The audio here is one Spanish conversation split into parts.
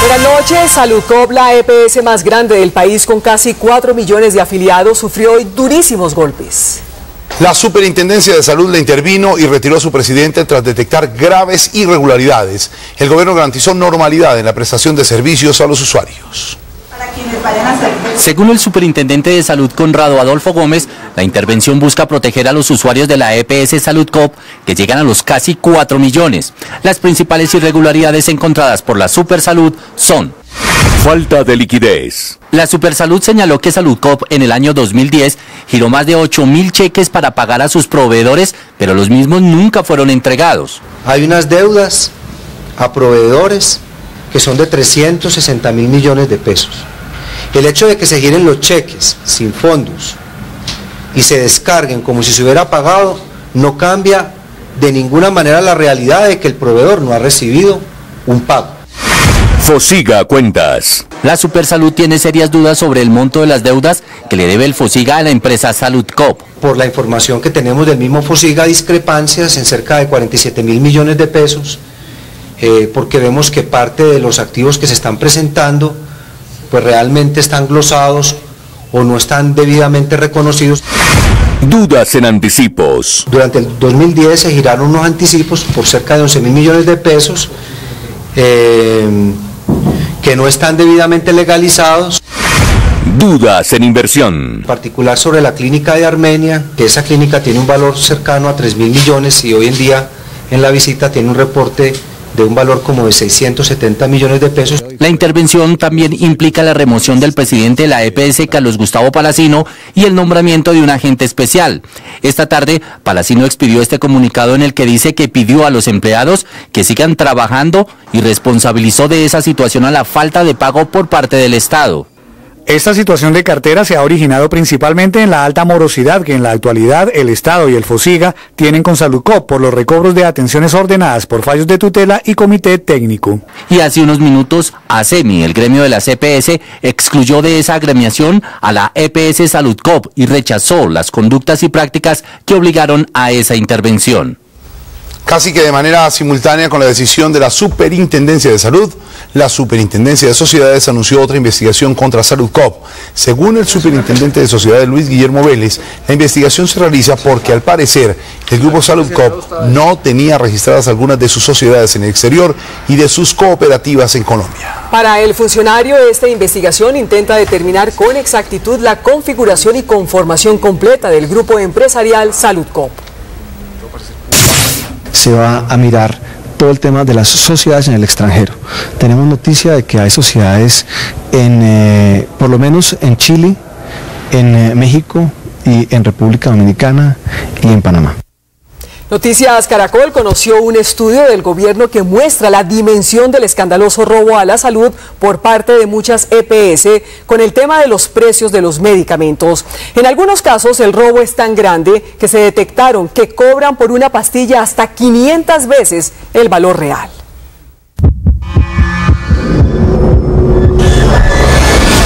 Buenas noches. Saludcop, la EPS más grande del país con casi 4 millones de afiliados, sufrió hoy durísimos golpes. La Superintendencia de Salud le intervino y retiró a su presidente tras detectar graves irregularidades. El gobierno garantizó normalidad en la prestación de servicios a los usuarios. Según el superintendente de Salud, Conrado Adolfo Gómez, la intervención busca proteger a los usuarios de la EPS Saludcop, que llegan a los casi 4 millones. Las principales irregularidades encontradas por la Supersalud son: falta de liquidez. La Supersalud señaló que Saludcop en el año 2010 giró más de 8.000 cheques para pagar a sus proveedores, pero los mismos nunca fueron entregados. Hay unas deudas a proveedores que son de 360.000 millones de pesos. El hecho de que se giren los cheques sin fondos y se descarguen como si se hubiera pagado no cambia de ninguna manera la realidad de que el proveedor no ha recibido un pago. Fosiga cuentas. La Supersalud tiene serias dudas sobre el monto de las deudas que le debe el Fosiga a la empresa Saludcop. Por la información que tenemos del mismo Fosiga, discrepancias en cerca de 47.000 millones de pesos, porque vemos que parte de los activos que se están presentando pues realmente están glosados o no están debidamente reconocidos. Dudas en anticipos. Durante el 2010 se giraron unos anticipos por cerca de 11.000 millones de pesos que no están debidamente legalizados. Dudas en inversión. En particular sobre la clínica de Armenia, que esa clínica tiene un valor cercano a 3.000 millones y hoy en día en la visita tiene un reporte de un valor como de 670 millones de pesos. La intervención también implica la remoción del presidente de la EPS, Carlos Gustavo Palacino, y el nombramiento de un agente especial. Esta tarde, Palacino expidió este comunicado en el que dice que pidió a los empleados que sigan trabajando y responsabilizó de esa situación a la falta de pago por parte del Estado. Esta situación de cartera se ha originado principalmente en la alta morosidad que en la actualidad el Estado y el Fosiga tienen con Saludcop por los recobros de atenciones ordenadas por fallos de tutela y comité técnico. Y hace unos minutos, ASEMI, el gremio de la EPS, excluyó de esa agremiación a la EPS Saludcop y rechazó las conductas y prácticas que obligaron a esa intervención. Casi que de manera simultánea con la decisión de la Superintendencia de Salud, la Superintendencia de Sociedades anunció otra investigación contra Saludcop. Según el superintendente de Sociedades, Luis Guillermo Vélez, la investigación se realiza porque al parecer el grupo Saludcop no tenía registradas algunas de sus sociedades en el exterior y de sus cooperativas en Colombia. Para el funcionario, esta investigación intenta determinar con exactitud la configuración y conformación completa del grupo empresarial Saludcop. Se va a mirar todo el tema de las sociedades en el extranjero. Tenemos noticia de que hay sociedades por lo menos en Chile, en México y en República Dominicana y en Panamá. Noticias Caracol conoció un estudio del gobierno que muestra la dimensión del escandaloso robo a la salud por parte de muchas EPS con el tema de los precios de los medicamentos. En algunos casos el robo es tan grande que se detectaron que cobran por una pastilla hasta 500 veces el valor real.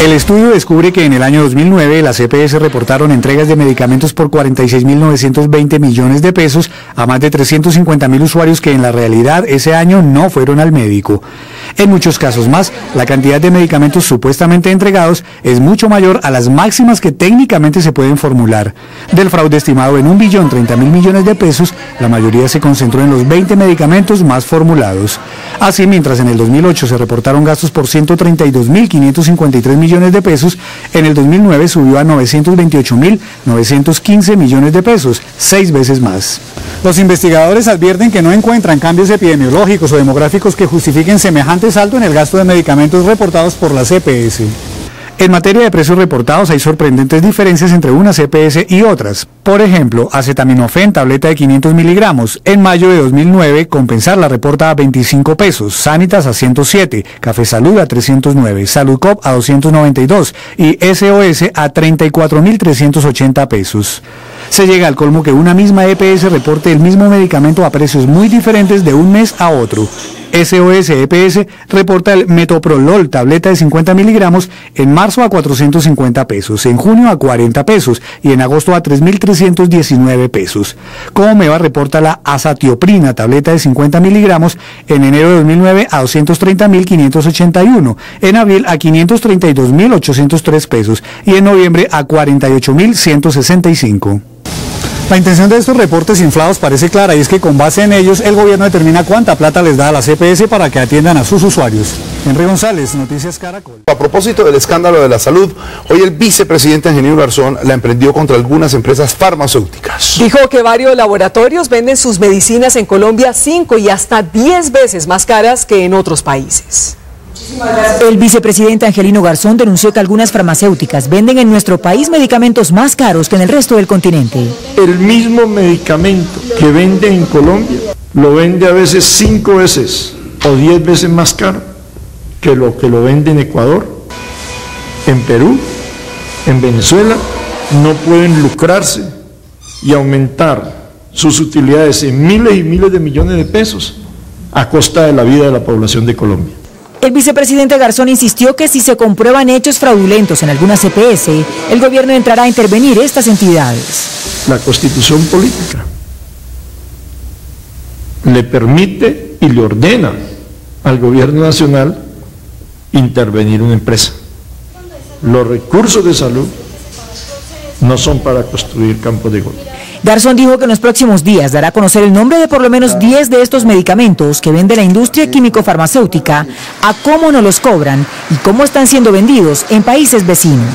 El estudio descubre que en el año 2009 las EPS reportaron entregas de medicamentos por 46.920 millones de pesos a más de 350.000 usuarios que en la realidad ese año no fueron al médico. En muchos casos más, la cantidad de medicamentos supuestamente entregados es mucho mayor a las máximas que técnicamente se pueden formular. Del fraude estimado en 1.030.000 millones de pesos, la mayoría se concentró en los 20 medicamentos más formulados. Así, mientras en el 2008 se reportaron gastos por 132.553 millones de pesos, en el 2009 subió a 928.915 millones de pesos, 6 veces más. Los investigadores advierten que no encuentran cambios epidemiológicos o demográficos que justifiquen semejante salto en el gasto de medicamentos reportados por las EPS. En materia de precios reportados hay sorprendentes diferencias entre unas EPS y otras. Por ejemplo, acetaminofén, tableta de 500 miligramos. En mayo de 2009, Compensar la reporta a 25 pesos, Sanitas a 107, Café Salud a 309, Saludcop a 292 y SOS a 34.380 pesos. Se llega al colmo que una misma EPS reporte el mismo medicamento a precios muy diferentes de un mes a otro. SOS EPS reporta el metoprolol, tableta de 50 miligramos, en marzo a 450 pesos, en junio a 40 pesos y en agosto a 3.319 pesos. Comeva reporta la azatioprina, tableta de 50 miligramos, en enero de 2009 a 230.581, en abril a 532.803 pesos y en noviembre a 48.165. La intención de estos reportes inflados parece clara y es que con base en ellos el gobierno determina cuánta plata les da a las EPS para que atiendan a sus usuarios. Henry González, Noticias Caracol. A propósito del escándalo de la salud, hoy el vicepresidente Angelino Garzón la emprendió contra algunas empresas farmacéuticas. Dijo que varios laboratorios venden sus medicinas en Colombia 5 y hasta 10 veces más caras que en otros países. El vicepresidente Angelino Garzón denunció que algunas farmacéuticas venden en nuestro país medicamentos más caros que en el resto del continente. El mismo medicamento que vende en Colombia lo vende a veces 5 veces o 10 veces más caro que lo vende en Ecuador, en Perú, en Venezuela. No pueden lucrarse y aumentar sus utilidades en miles y miles de millones de pesos a costa de la vida de la población de Colombia. El vicepresidente Garzón insistió que si se comprueban hechos fraudulentos en algunas EPS, el gobierno entrará a intervenir estas entidades. La Constitución política le permite y le ordena al gobierno nacional intervenir en una empresa. Los recursos de salud no son para construir campos de golf. Garzón dijo que en los próximos días dará a conocer el nombre de por lo menos 10 de estos medicamentos que vende la industria químico-farmacéutica, a cómo no los cobran y cómo están siendo vendidos en países vecinos.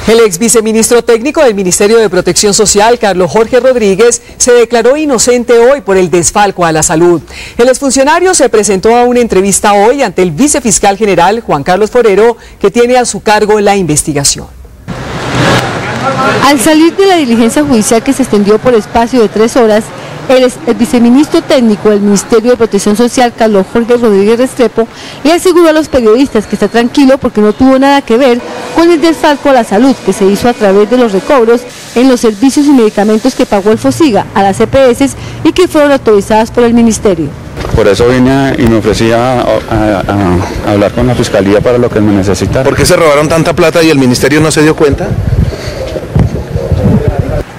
El ex viceministro técnico del Ministerio de Protección Social, Carlos Jorge Rodríguez, se declaró inocente hoy por el desfalco a la salud. El exfuncionario se presentó a una entrevista hoy ante el vicefiscal general, Juan Carlos Forero, que tiene a su cargo la investigación. Al salir de la diligencia judicial que se extendió por espacio de 3 horas, el viceministro técnico del Ministerio de Protección Social, Carlos Jorge Rodríguez Restrepo, le aseguró a los periodistas que está tranquilo porque no tuvo nada que ver con el desfalco a la salud que se hizo a través de los recobros en los servicios y medicamentos que pagó el FOSIGA a las EPS y que fueron autorizadas por el Ministerio. Por eso vine y me ofrecí a hablar con la Fiscalía para lo que me necesitara. ¿Por qué se robaron tanta plata y el Ministerio no se dio cuenta?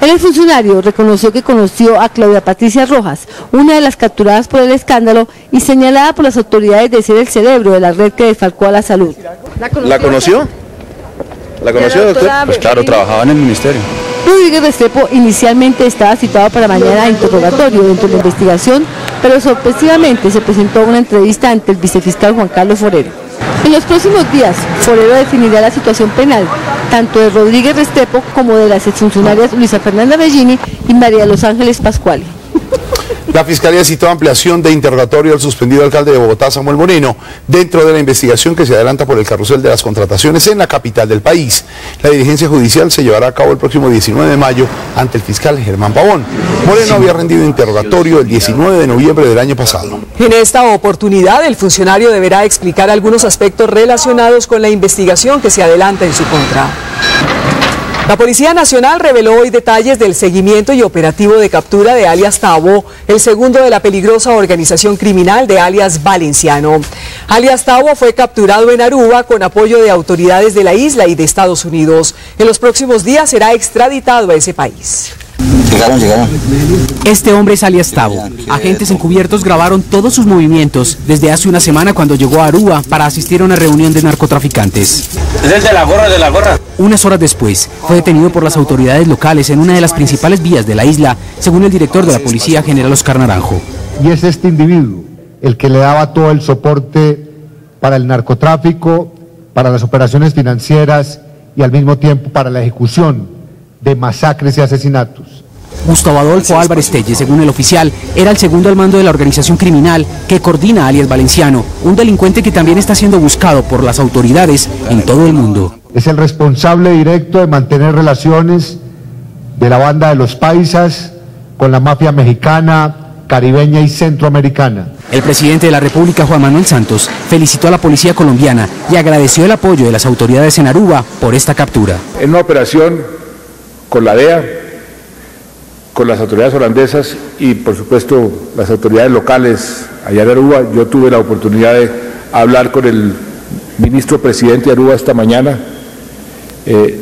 El funcionario reconoció que conoció a Claudia Patricia Rojas, una de las capturadas por el escándalo y señalada por las autoridades de ser el cerebro de la red que desfalcó a la salud. ¿La conoció? ¿La conoció, doctor? Pues claro, trabajaba en el ministerio. Rodríguez Restrepo inicialmente estaba citado para mañana a interrogatorio dentro de la investigación, pero sorpresivamente se presentó a una entrevista ante el vicefiscal Juan Carlos Forero. En los próximos días, Forero definirá la situación penal, tanto de Rodríguez Restrepo como de las exfuncionarias Luisa Fernanda Bellini y María de los Ángeles Pascuali. La Fiscalía citó ampliación de interrogatorio al suspendido alcalde de Bogotá, Samuel Moreno, dentro de la investigación que se adelanta por el carrusel de las contrataciones en la capital del país. La diligencia judicial se llevará a cabo el próximo 19 de mayo ante el fiscal Germán Pavón. Moreno había rendido interrogatorio el 19 de noviembre del año pasado. En esta oportunidad, el funcionario deberá explicar algunos aspectos relacionados con la investigación que se adelanta en su contra. La Policía Nacional reveló hoy detalles del seguimiento y operativo de captura de alias Tavo, el segundo de la peligrosa organización criminal de alias Valenciano. Alias Tavo fue capturado en Aruba con apoyo de autoridades de la isla y de Estados Unidos. En los próximos días será extraditado a ese país. Llegaron. Este hombre es alias Tavo. Agentes encubiertos grabaron todos sus movimientos desde hace una semana cuando llegó a Aruba para asistir a una reunión de narcotraficantes. Es el de la gorra. Unas horas después, fue detenido por las autoridades locales en una de las principales vías de la isla, según el director de la policía, general Oscar Naranjo. Y es este individuo el que le daba todo el soporte para el narcotráfico, para las operaciones financieras y al mismo tiempo para la ejecución de masacres y asesinatos. Gustavo Adolfo Álvarez Telle, según el oficial, era el segundo al mando de la organización criminal que coordina alias Valenciano, un delincuente que también está siendo buscado por las autoridades en todo el mundo. Es el responsable directo de mantener relaciones de la banda de los paisas con la mafia mexicana, caribeña y centroamericana. El presidente de la República, Juan Manuel Santos, felicitó a la policía colombiana y agradeció el apoyo de las autoridades en Aruba por esta captura. En una operación con la DEA con las autoridades holandesas y por supuesto las autoridades locales allá en Aruba. Yo tuve la oportunidad de hablar con el ministro presidente de Aruba esta mañana,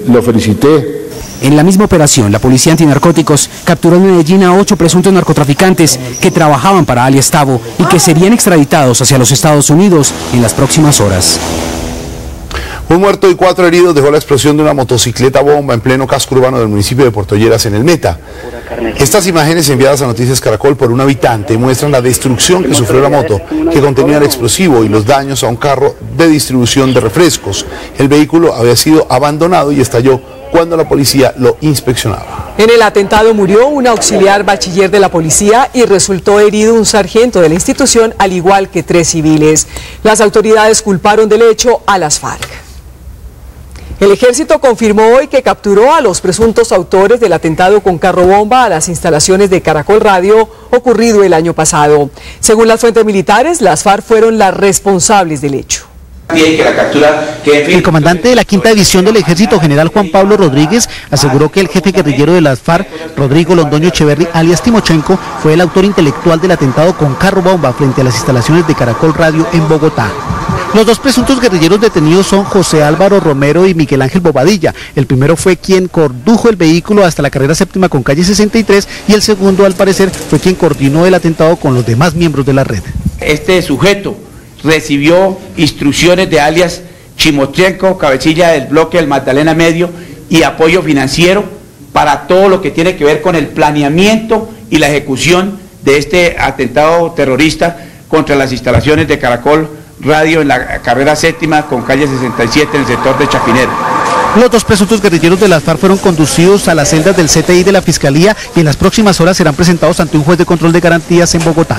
lo felicité. En la misma operación, la Policía Antinarcóticos capturó en Medellín a 8 presuntos narcotraficantes que trabajaban para alias Tavo y que serían extraditados hacia los Estados Unidos en las próximas horas. Un muerto y 4 heridos dejó la explosión de una motocicleta bomba en pleno casco urbano del municipio de Puerto Lleras, en el Meta. Estas imágenes enviadas a Noticias Caracol por un habitante muestran la destrucción que sufrió la moto, que contenía el explosivo, y los daños a un carro de distribución de refrescos. El vehículo había sido abandonado y estalló cuando la policía lo inspeccionaba. En el atentado murió un auxiliar bachiller de la policía y resultó herido un sargento de la institución, al igual que 3 civiles. Las autoridades culparon del hecho a las FARC. El ejército confirmó hoy que capturó a los presuntos autores del atentado con carro bomba a las instalaciones de Caracol Radio ocurrido el año pasado. Según las fuentes militares, las FARC fueron las responsables del hecho. El comandante de la 5ª División del Ejército, general Juan Pablo Rodríguez, aseguró que el jefe guerrillero de las FARC, Rodrigo Londoño Echeverri, alias Timochenko, fue el autor intelectual del atentado con carro bomba frente a las instalaciones de Caracol Radio en Bogotá. Los 2 presuntos guerrilleros detenidos son José Álvaro Romero y Miguel Ángel Bobadilla. El primero fue quien condujo el vehículo hasta la carrera 7ª con calle 63 y el segundo, al parecer, fue quien coordinó el atentado con los demás miembros de la red. Este sujeto recibió instrucciones de alias Timochenko, cabecilla del bloque del Magdalena Medio, y apoyo financiero para todo lo que tiene que ver con el planeamiento y la ejecución de este atentado terrorista contra las instalaciones de Caracol Radio en la carrera 7ª con calle 67 en el sector de Chapinero. Los 2 presuntos guerrilleros de las FARC fueron conducidos a las celdas del CTI de la Fiscalía y en las próximas horas serán presentados ante un juez de control de garantías en Bogotá.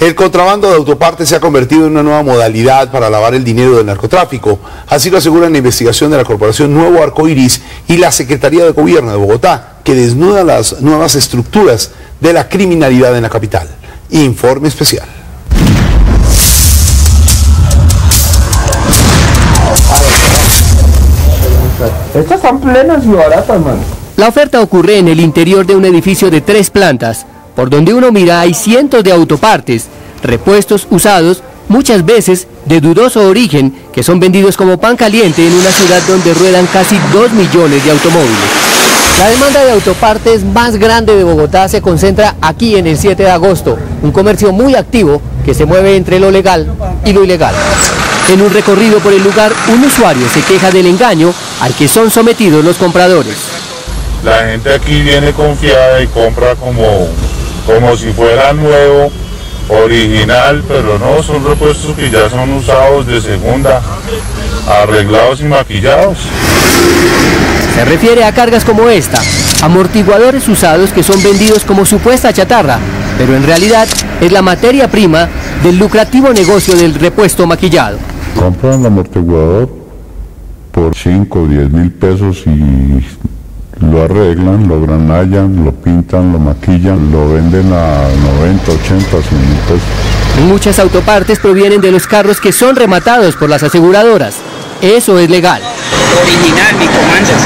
El contrabando de autopartes se ha convertido en una nueva modalidad para lavar el dinero del narcotráfico. Así lo aseguran la investigación de la Corporación Nuevo Arcoiris y la Secretaría de Gobierno de Bogotá, que desnuda las nuevas estructuras de la criminalidad en la capital. Informe especial. Estas están plenas y baratas, man. La oferta ocurre en el interior de un edificio de 3 plantas. Por donde uno mira hay cientos de autopartes, repuestos usados, muchas veces de dudoso origen, que son vendidos como pan caliente en una ciudad donde ruedan casi 2 millones de automóviles. La demanda de autopartes más grande de Bogotá se concentra aquí en el 7 de agosto, un comercio muy activo que se mueve entre lo legal y lo ilegal. En un recorrido por el lugar, un usuario se queja del engaño al que son sometidos los compradores. La gente aquí viene confiada y compra como si fuera nuevo, original, pero no, son repuestos que ya son usados de segunda, arreglados y maquillados. Se refiere a cargas como esta, amortiguadores usados que son vendidos como supuesta chatarra, pero en realidad es la materia prima del lucrativo negocio del repuesto maquillado. Compran el amortiguador por 5 o 10 mil pesos y lo arreglan, lo granallan, lo pintan, lo maquillan, lo venden a 90, 80, 100 mil pesos. Muchas autopartes provienen de los carros que son rematados por las aseguradoras. Eso es legal. Original, ni comandas.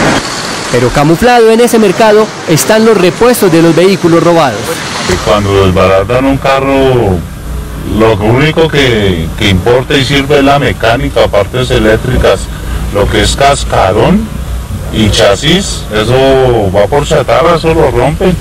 Pero camuflado en ese mercado están los repuestos de los vehículos robados. Cuando desbaratan un carro, lo único que importa y sirve es la mecánica, partes eléctricas, lo que es cascarón y chasis, eso va por chatarra, eso lo rompen.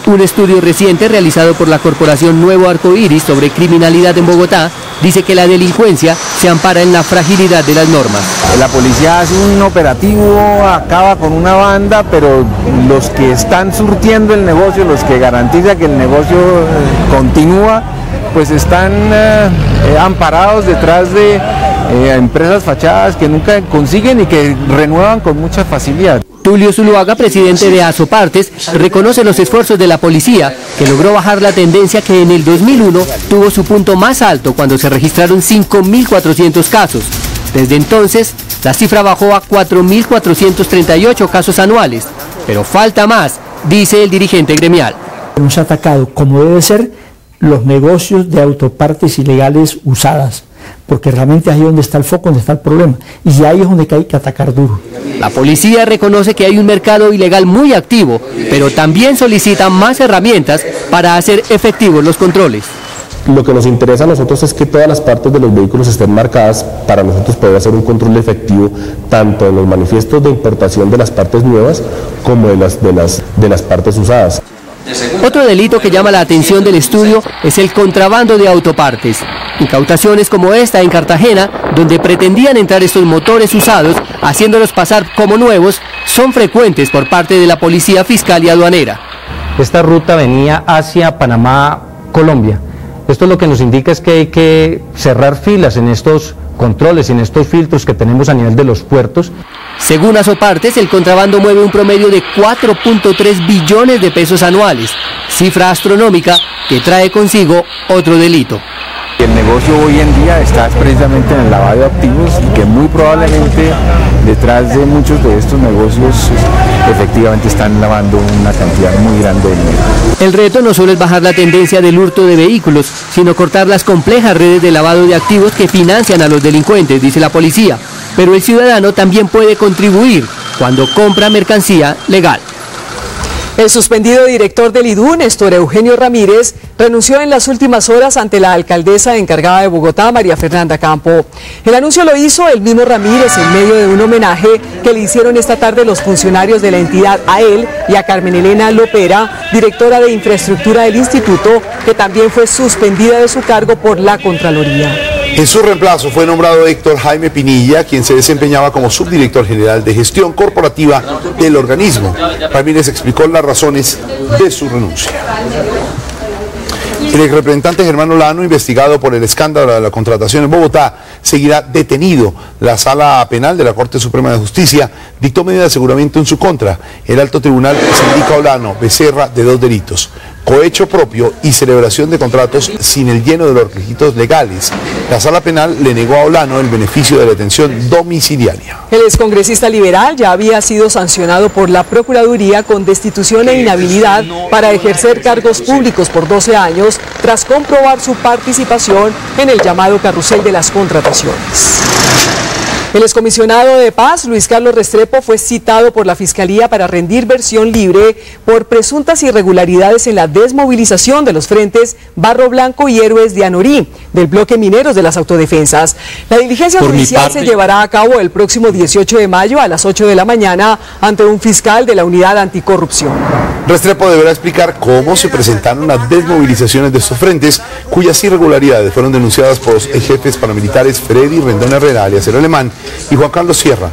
Un estudio reciente realizado por la Corporación Nuevo Arcoiris sobre criminalidad en Bogotá dice que la delincuencia se ampara en la fragilidad de las normas. La policía hace un operativo, acaba con una banda, pero los que están surtiendo el negocio, los que garantizan que el negocio continúa, pues están amparados detrás de empresas fachadas que nunca consiguen y que renuevan con mucha facilidad. Tulio Zuluaga, presidente de Asopartes, reconoce los esfuerzos de la policía, que logró bajar la tendencia que en el 2001 tuvo su punto más alto cuando se registraron 5.400 casos. Desde entonces, la cifra bajó a 4.438 casos anuales, pero falta más, dice el dirigente gremial. Hemos atacado, como debe ser, los negocios de autopartes ilegales usadas. porque realmente ahí es donde está el foco, donde está el problema, y ahí es donde hay que atacar duro. La policía reconoce que hay un mercado ilegal muy activo, pero también solicita más herramientas para hacer efectivos los controles. Lo que nos interesa a nosotros es que todas las partes de los vehículos estén marcadas para nosotros poder hacer un control efectivo tanto en los manifiestos de importación de las partes nuevas como de las partes usadas. Otro delito que llama la atención del estudio es el contrabando de autopartes. Incautaciones como esta en Cartagena, donde pretendían entrar estos motores usados, haciéndolos pasar como nuevos, son frecuentes por parte de la Policía Fiscal y Aduanera. Esta ruta venía hacia Panamá, Colombia. Esto lo que nos indica es que hay que cerrar filas en estos controles, en estos filtros que tenemos a nivel de los puertos. Según Asopartes, el contrabando mueve un promedio de 4.3 billones de pesos anuales, cifra astronómica que trae consigo otro delito. El negocio hoy en día está precisamente en el lavado de activos y que muy probablemente detrás de muchos de estos negocios efectivamente están lavando una cantidad muy grande de dinero. El reto no solo es bajar la tendencia del hurto de vehículos, sino cortar las complejas redes de lavado de activos que financian a los delincuentes, dice la policía. Pero el ciudadano también puede contribuir cuando compra mercancía legal. El suspendido director del IDU, Néstor Eugenio Ramírez, renunció en las últimas horas ante la alcaldesa encargada de Bogotá, María Fernanda Campo. El anuncio lo hizo el mismo Ramírez en medio de un homenaje que le hicieron esta tarde los funcionarios de la entidad a él y a Carmen Elena Lopera, directora de infraestructura del instituto, que también fue suspendida de su cargo por la Contraloría. En su reemplazo fue nombrado Héctor Jaime Pinilla, quien se desempeñaba como subdirector general de gestión corporativa del organismo. Ramírez explicó las razones de su renuncia. El exrepresentante Germán Olano, investigado por el escándalo de la contratación en Bogotá, seguirá detenido. La Sala Penal de la Corte Suprema de Justicia dictó medida de aseguramiento en su contra. El alto tribunal se indica a Olano Becerra de 2 delitos: cohecho propio y celebración de contratos sin el lleno de los requisitos legales. La Sala Penal le negó a Olano el beneficio de la detención domiciliaria. El excongresista liberal ya había sido sancionado por la Procuraduría con destitución e inhabilidad para ejercer cargos públicos por 12 años tras comprobar su participación en el llamado carrusel de las contrataciones. El excomisionado de Paz, Luis Carlos Restrepo, fue citado por la Fiscalía para rendir versión libre por presuntas irregularidades en la desmovilización de los frentes Barro Blanco y Héroes de Anorí, del bloque Mineros de las Autodefensas. La diligencia judicial se llevará a cabo el próximo 18 de mayo a las 8 de la mañana ante un fiscal de la Unidad Anticorrupción. Restrepo deberá explicar cómo se presentaron las desmovilizaciones de estos frentes, cuyas irregularidades fueron denunciadas por los jefes paramilitares Freddy Rendón Herrera, alias el Alemán, y Juan Carlos Sierra,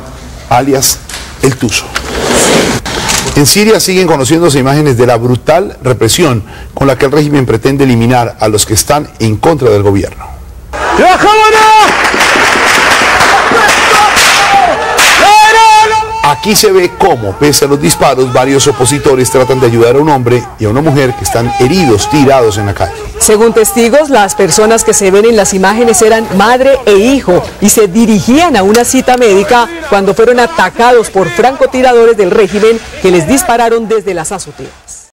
alias el Tuzo. En Siria siguen conociéndose imágenes de la brutal represión con la que el régimen pretende eliminar a los que están en contra del gobierno. Aquí se ve cómo, pese a los disparos, varios opositores tratan de ayudar a un hombre y a una mujer que están heridos, tirados en la calle. Según testigos, las personas que se ven en las imágenes eran madre e hijo y se dirigían a una cita médica cuando fueron atacados por francotiradores del régimen que les dispararon desde las azoteas.